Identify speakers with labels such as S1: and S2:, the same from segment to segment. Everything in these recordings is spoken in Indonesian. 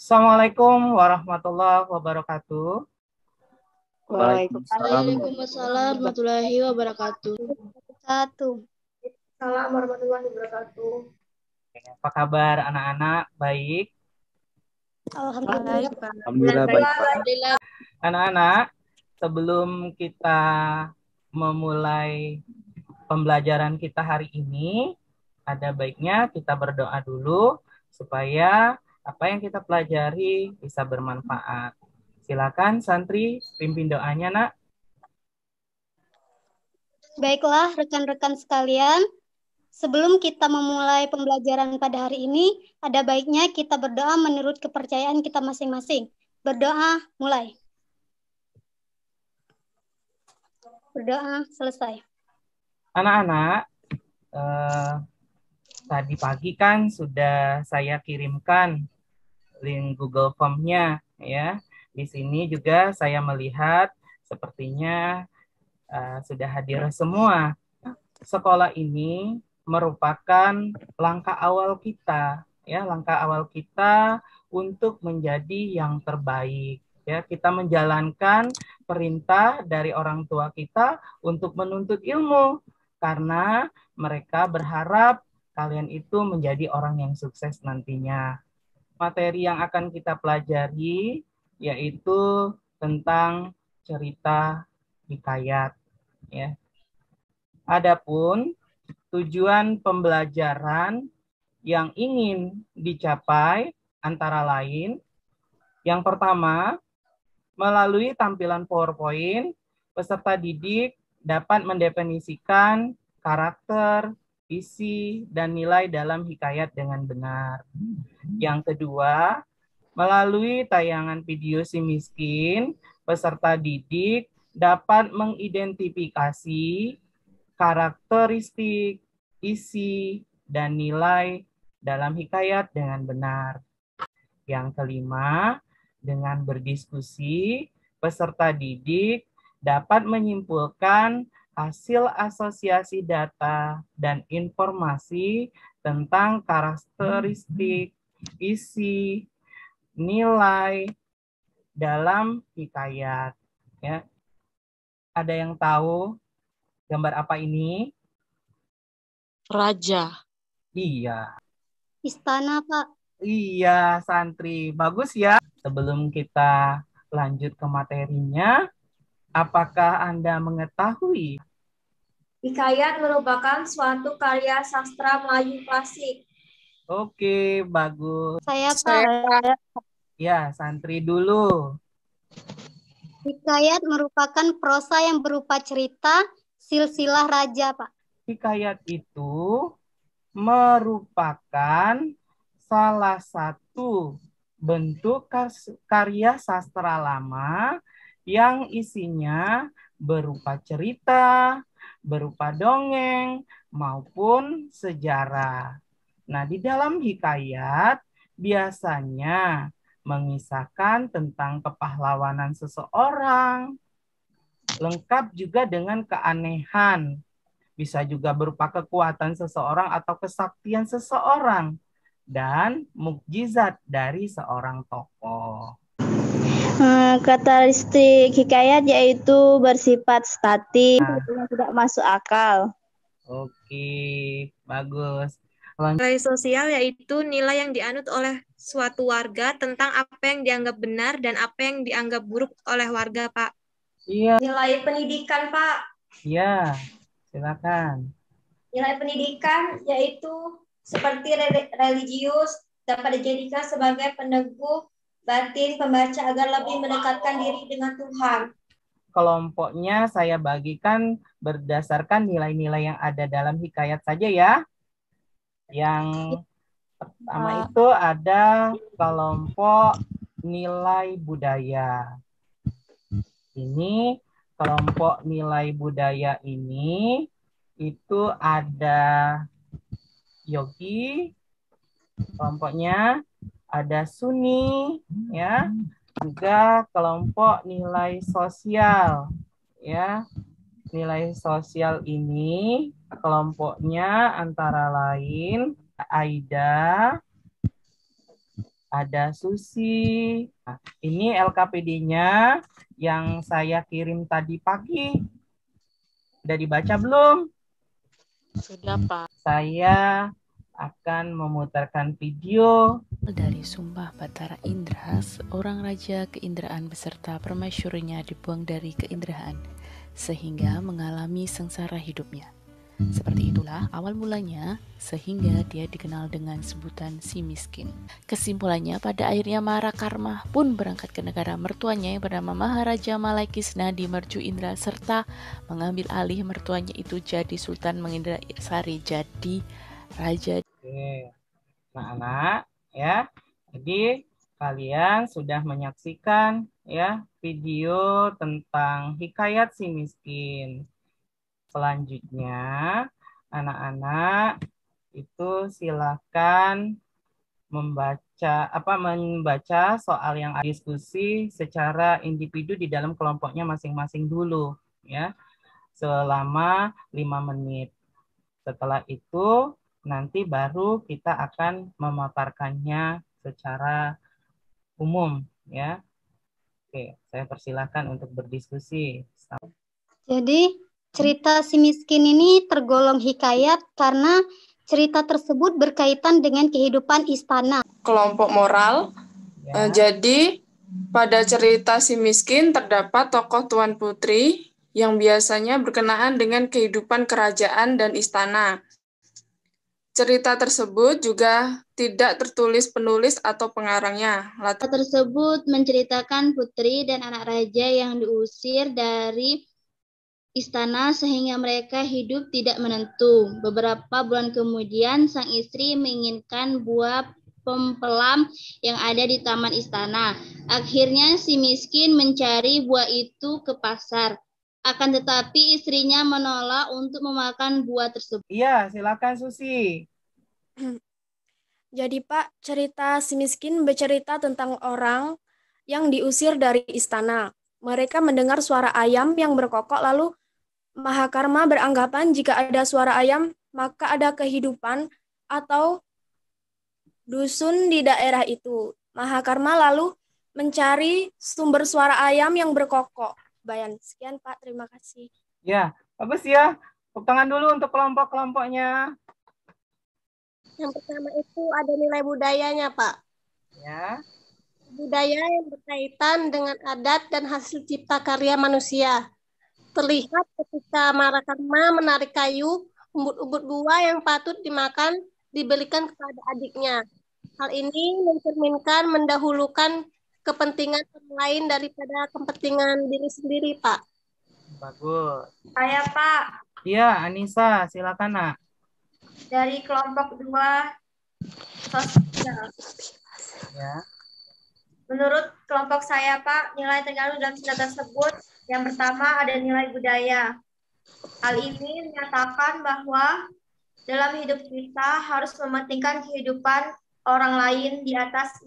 S1: Assalamualaikum warahmatullahi wabarakatuh.
S2: Waalaikumsalam.
S3: Waalaikumsalam warahmatullahi wabarakatuh.
S4: Assalamualaikum warahmatullahi wabarakatuh.
S1: Apa kabar anak-anak? Baik?
S2: Alhamdulillah baik, Pak.
S1: Anak-anak, sebelum kita memulai pembelajaran kita hari ini, ada baiknya kita berdoa dulu supaya apa yang kita pelajari bisa bermanfaat. Silakan santri, pimpin doanya, Nak.
S5: Baiklah, rekan-rekan sekalian, sebelum kita memulai pembelajaran pada hari ini, ada baiknya kita berdoa menurut kepercayaan kita masing-masing. Berdoa, mulai. Berdoa, selesai.
S1: Anak-anak, tadi pagi kan sudah saya kirimkan link Google Form-nya, ya. Di sini juga saya melihat sepertinya sudah hadir semua. Sekolah ini merupakan langkah awal kita, ya, langkah awal kita untuk menjadi yang terbaik. Ya, kita menjalankan perintah dari orang tua kita untuk menuntut ilmu karena mereka berharap kalian itu menjadi orang yang sukses nantinya. Materi yang akan kita pelajari yaitu tentang cerita hikayat, ya. Adapun tujuan pembelajaran yang ingin dicapai antara lain, yang pertama, melalui tampilan PowerPoint, peserta didik dapat mendefinisikan karakter, isi, dan nilai dalam hikayat dengan benar. Yang kedua, melalui tayangan video Si Miskin, peserta didik dapat mengidentifikasi karakteristik, isi, dan nilai dalam hikayat dengan benar. Yang kelima, dengan berdiskusi, peserta didik dapat menyimpulkan hasil asosiasi data dan informasi tentang karakteristik, isi, nilai dalam hikayat. Ya. Ada yang tahu gambar apa ini?
S3: Raja.
S1: Iya.
S5: Istana, Pak.
S1: Iya, santri. Bagus ya. Sebelum kita lanjut ke materinya, apakah Anda mengetahui?
S4: Hikayat merupakan suatu karya sastra Melayu klasik.
S1: Oke, bagus.
S5: Saya, Pak.
S1: Ya, santri dulu.
S5: Hikayat merupakan prosa yang berupa cerita silsilah raja, Pak.
S1: Hikayat itu merupakan salah satu bentuk karya sastra lama yang isinya berupa cerita, berupa dongeng, maupun sejarah. Nah, di dalam hikayat biasanya mengisahkan tentang kepahlawanan seseorang, lengkap juga dengan keanehan. Bisa juga berupa kekuatan seseorang atau kesaktian seseorang dan mukjizat dari seorang tokoh.
S6: Karakteristik hikayat yaitu bersifat statis, tidak masuk akal.
S1: Oke, bagus.
S7: Nilai sosial yaitu nilai yang dianut oleh suatu warga tentang apa yang dianggap benar dan apa yang dianggap buruk oleh warga, Pak.
S1: Iya.
S4: Nilai pendidikan, Pak.
S1: Iya, silakan.
S4: Nilai pendidikan yaitu seperti religius dapat dijadikan sebagai peneguh batin pembaca agar lebih mendekatkan diri dengan Tuhan.
S1: Kelompoknya saya bagikan berdasarkan nilai-nilai yang ada dalam hikayat saja ya. Yang pertama itu ada kelompok nilai budaya. Ini kelompok nilai budaya ini itu ada Yogi, kelompoknya ada Suni, ya, juga kelompok nilai sosial, ya. Nilai sosial ini kelompoknya antara lain Aida, ada Susi. Nah, ini LKPD-nya yang saya kirim tadi pagi. Sudah dibaca belum?
S2: Sudah, Pak.
S1: Saya akan memutarkan video
S8: dari Sumpah Batara Indra, seorang raja keindraan beserta permaisurinya dibuang dari keindraan sehingga mengalami sengsara hidupnya. Seperti itulah awal mulanya sehingga dia dikenal dengan sebutan si miskin. Kesimpulannya, pada akhirnya Marakarma pun berangkat ke negara mertuanya yang bernama Maharaja Malaikisna di Mercu Indra serta mengambil alih mertuanya itu jadi Sultan Mengindrasari, jadi raja.
S1: Oke, anak-anak ya. Jadi kalian sudah menyaksikan ya video tentang hikayat si miskin. Selanjutnya, anak-anak itu silakan membaca soal yang diskusi secara individu di dalam kelompoknya masing-masing dulu ya. Selama 5 menit. Setelah itu nanti baru kita akan memaparkannya secara umum ya. Oke, saya persilahkan untuk berdiskusi.
S5: Jadi cerita si miskin ini tergolong hikayat karena cerita tersebut berkaitan dengan kehidupan istana.
S9: Kelompok moral.
S1: Ya.
S9: Jadi pada cerita si miskin terdapat tokoh Tuan Putri yang biasanya berkenaan dengan kehidupan kerajaan dan istana. Cerita tersebut juga tidak tertulis penulis atau pengarangnya.
S3: Cerita tersebut menceritakan putri dan anak raja yang diusir dari istana sehingga mereka hidup tidak menentu. Beberapa bulan kemudian, sang istri menginginkan buah pempelam yang ada di taman istana. Akhirnya si miskin mencari buah itu ke pasar. Akan tetapi istrinya menolak untuk memakan buah tersebut.
S1: Iya, silakan Susi.
S10: Jadi Pak, cerita si miskin bercerita tentang orang yang diusir dari istana. Mereka mendengar suara ayam yang berkokok, lalu Mahakarma beranggapan jika ada suara ayam, maka ada kehidupan atau dusun di daerah itu. Mahakarma lalu mencari sumber suara ayam yang berkokok. Bayan. Sekian Pak, terima kasih.
S1: Ya, bagus ya. Tepuk tangan dulu untuk kelompok-kelompoknya.
S11: Yang pertama itu ada nilai budayanya, Pak.
S1: Ya.
S11: Budaya yang berkaitan dengan adat dan hasil cipta karya manusia. Terlihat ketika Marakarma menarik kayu, umbut-umbut buah yang patut dimakan diberikan kepada adiknya. Hal ini mencerminkan mendahulukan kepentingan orang lain daripada kepentingan diri sendiri, Pak.
S1: Bagus.
S4: Saya Pak.
S1: Iya, Anissa, silakan Nak.
S4: Dari kelompok 2 sosial.
S1: Ya.
S4: Menurut kelompok saya Pak, nilai terkandung dalam cerita tersebut yang pertama ada nilai budaya. Hal ini menyatakan bahwa dalam hidup kita harus mementingkan kehidupan orang lain di atas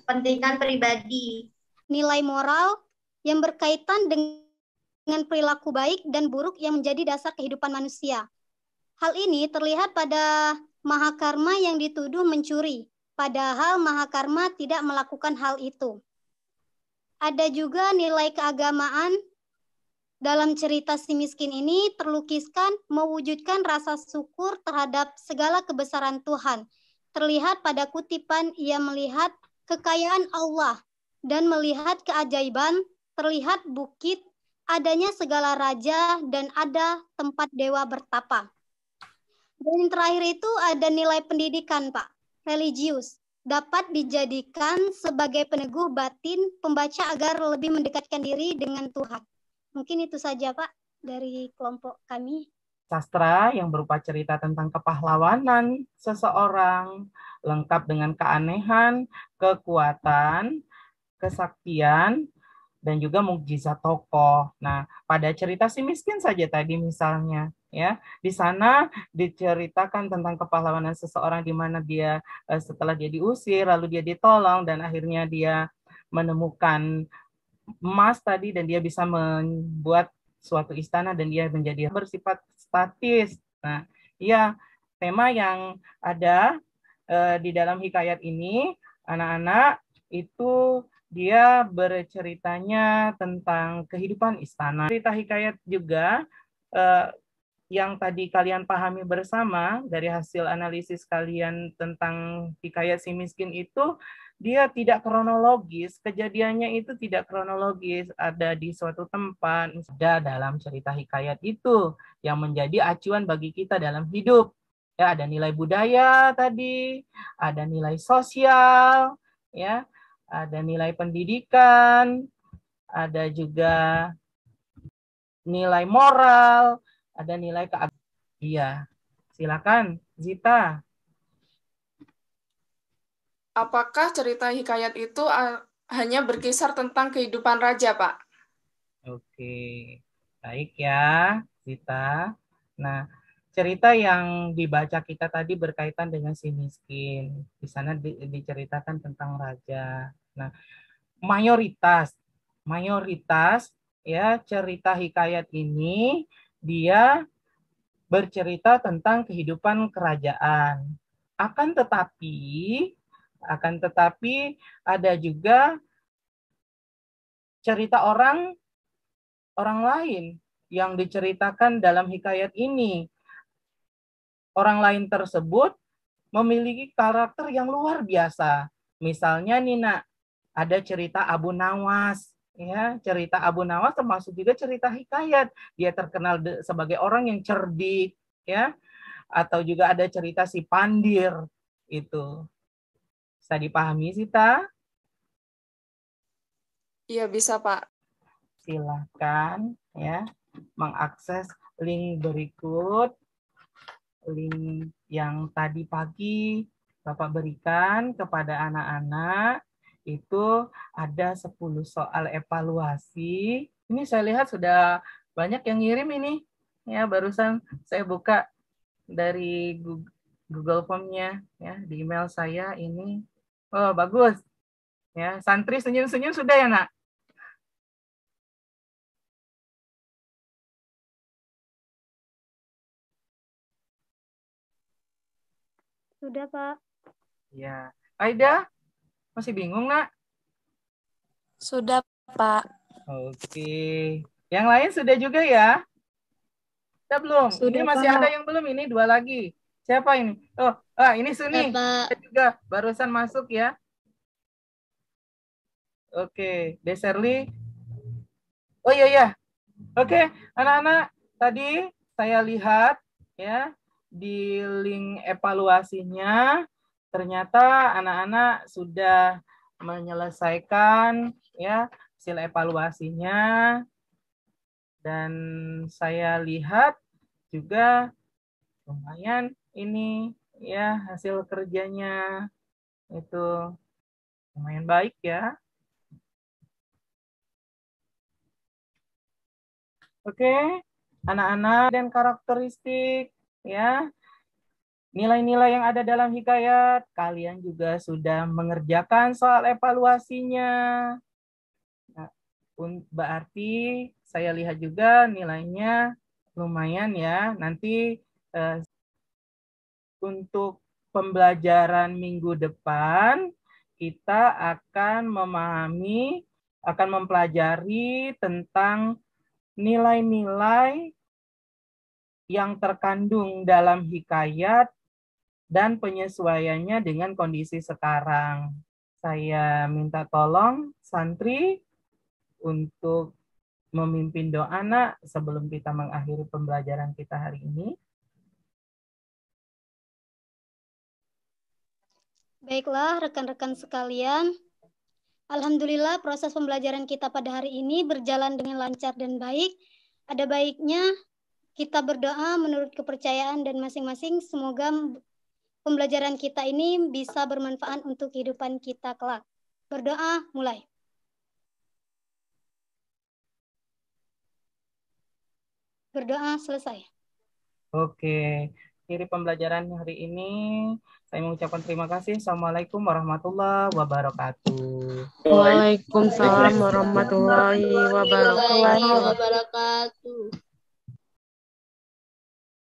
S4: kepentingan pribadi.
S5: Nilai moral yang berkaitan dengan perilaku baik dan buruk yang menjadi dasar kehidupan manusia. Hal ini terlihat pada Mahakarma yang dituduh mencuri, padahal Mahakarma tidak melakukan hal itu. Ada juga nilai keagamaan. Dalam cerita si miskin ini terlukiskan mewujudkan rasa syukur terhadap segala kebesaran Tuhan. Terlihat pada kutipan ia melihat kekayaan Allah dan melihat keajaiban, terlihat bukit, adanya segala raja dan ada tempat dewa bertapa. Dan yang terakhir itu ada nilai pendidikan, Pak, religius. Dapat dijadikan sebagai peneguh batin pembaca agar lebih mendekatkan diri dengan Tuhan. Mungkin itu saja, Pak, dari kelompok kami.
S1: Sastra yang berupa cerita tentang kepahlawanan seseorang, lengkap dengan keanehan, kekuatan, kesaktian, dan juga mukjizat tokoh. Nah, pada cerita si miskin saja tadi misalnya, ya, di sana diceritakan tentang kepahlawanan seseorang di mana dia setelah dia diusir, lalu dia ditolong dan akhirnya dia menemukan emas tadi dan dia bisa membuat suatu istana dan dia menjadi bersifat statis. Nah, ya tema yang ada di dalam hikayat ini anak-anak itu dia berceritanya tentang kehidupan istana. Cerita hikayat juga yang tadi kalian pahami bersama dari hasil analisis kalian tentang hikayat si miskin itu, dia tidak kronologis, kejadiannya itu tidak kronologis, ada di suatu tempat, ada dalam cerita hikayat itu yang menjadi acuan bagi kita dalam hidup. Ya, ada nilai budaya tadi, ada nilai sosial, ya, ada nilai pendidikan, ada juga nilai moral, ada nilai keagamaan. Iya, silakan Zita.
S9: Apakah cerita hikayat itu hanya berkisar tentang kehidupan raja, Pak?
S1: Oke, baik ya, Zita. Nah, cerita yang dibaca kita tadi berkaitan dengan si miskin. Di sana diceritakan tentang raja. Nah, mayoritas ya cerita hikayat ini dia bercerita tentang kehidupan kerajaan. Akan tetapi ada juga cerita orang lain yang diceritakan dalam hikayat ini. Orang lain tersebut memiliki karakter yang luar biasa. Misalnya Nina, ada cerita Abu Nawas. Ya, cerita Abu Nawas termasuk juga cerita hikayat. Dia terkenal sebagai orang yang cerdik, ya. Atau juga ada cerita si Pandir itu. Bisa dipahami, Sita?
S9: Iya, bisa, Pak.
S1: Silakan ya mengakses link berikut, link yang tadi pagi Bapak berikan kepada anak-anak. Itu ada 10 soal evaluasi. Ini saya lihat sudah banyak yang ngirim ini. Ya, barusan saya buka dari Google Form-nya ya, di email saya ini. Oh, bagus. Ya, santri senyum-senyum sudah ya, Nak?
S5: Sudah, Pak.
S1: Ya. Aida, masih bingung, Nak?
S2: Sudah, Pak.
S1: Oke. Yang lain sudah juga ya? Sudah belum?
S10: Sudah,
S1: ini masih
S10: Pak.
S1: ada yang belum, ini 2 lagi. Siapa ini? Oh, ini Suni. Juga barusan masuk ya. Oke, Deserli. Oh iya. Oke, anak-anak, tadi saya lihat ya di link evaluasinya, ternyata anak-anak sudah menyelesaikan ya hasil evaluasinya, dan saya lihat juga lumayan ini ya hasil kerjanya itu lumayan baik ya. Oke, anak-anak dan karakteristik ya. Nilai-nilai yang ada dalam hikayat, kalian juga sudah mengerjakan soal evaluasinya. Nah, berarti saya lihat juga nilainya lumayan ya. Nanti untuk pembelajaran minggu depan, kita akan mempelajari tentang nilai-nilai yang terkandung dalam hikayat dan penyesuaiannya dengan kondisi sekarang. Saya minta tolong santri untuk memimpin doa, Nak, sebelum kita mengakhiri pembelajaran kita hari ini.
S5: Baiklah, rekan-rekan sekalian. Alhamdulillah proses pembelajaran kita pada hari ini berjalan dengan lancar dan baik. Ada baiknya kita berdoa menurut kepercayaan dan masing-masing. Semoga pembelajaran kita ini bisa bermanfaat untuk kehidupan kita kelak. Berdoa, mulai. Berdoa, selesai.
S1: Oke, akhiri pembelajaran hari ini. Saya mengucapkan terima kasih. Assalamualaikum warahmatullahi wabarakatuh.
S2: Waalaikumsalam warahmatullahi wabarakatuh.
S3: wabarakatuh.